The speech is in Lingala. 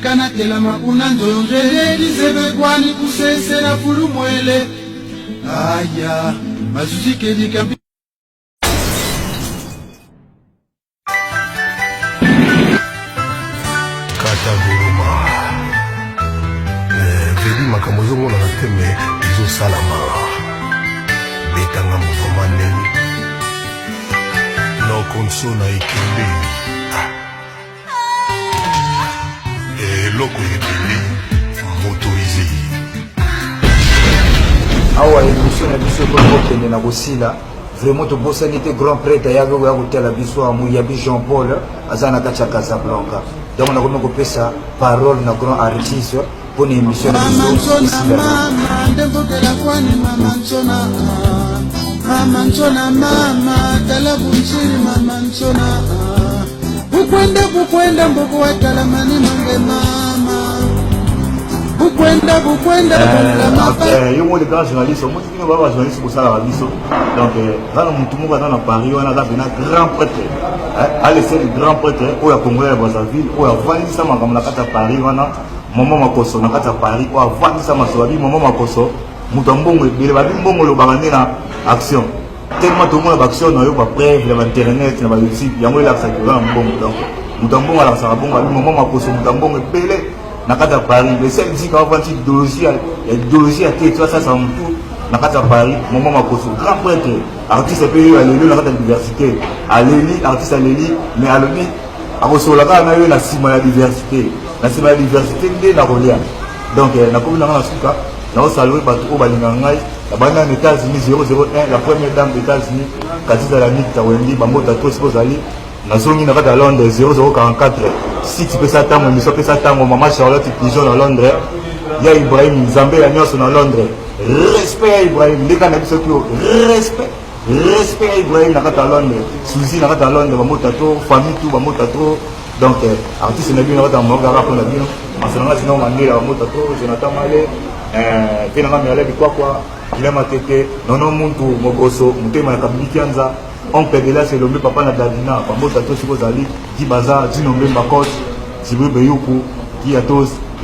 Sikana tela makuna njonje Dizebe kwani kusese na fulu mwele Aya Mazuzike dikampi Kata Buruma Vedi makamozo ngona na teme Izo salama Betanga mvamane No konsona ikembe Loko ebele motorisé awa émission na biso kokende na kosila vraiment tobosani te grand prêtre ayaki oya kotala biso amuyabi Jean Paul aza na kati ya Casablanca donc nakomi kopesa parole na grand artiste mpona émission na biso Mama tala bunchiri mama nchona bukwenda mboko watala mani mange mama bukwenda yo mo le grand journaliste mo tikino ba journaliste ko sala biso donc bana mutu mo na Paris wana za bina grand prêtre allez c'est le grand prêtre o ya Congo ya Brazzaville o ya vandisa makambo na kata Paris wana mama makoso na kata Paris o vandisa masobi mama makoso mutu mbongo ebele ba mbongo lo bangane na action tellement tout le monde a action na yo ba preuve na internet na ba YouTube yango ila sa kila mbongo donc mutu mbongo ala sa mbongo abi mama makoso mutu mbongo ebele na kata Paris les seuls dit qu'on va dire idéologie à tête ça ça tout na kata Paris mama makoso grand prêtre artiste pays à l'élu na kata diversité à l'élu artiste à l'élu mais à l'élu a reçoit la na yo na sima ya diversité na sima ya diversité ndé na rolia donc na comme na suka na saluer bato o balinga ngai la bande aux États-Unis 001 la première dame des États-Unis Katiza la Nick Tawendi bamota to skozali na zongi na kata Londres 0044 si tu peux s'attendre mais ça peut s'attendre maman Charlotte Pigeon à Londres ya Ibrahim Zambé la nyonso na Londres respect à Ibrahim les kana biso kio respect à Ibrahim na kata Londres Suzy na kata Londres bamota to famille tout bamota to donc artiste na bino na kata Mogara pour na bino masanga sino Mandela bamota to Jonathan Malé pena ngami ala bikwa Kilema Tete nono muntu mokoso mutema ya kabiki anza on pegela c'est l'homme papa na Davina pambo tato siko zali di baza di nombe makot zibu beyuku di atos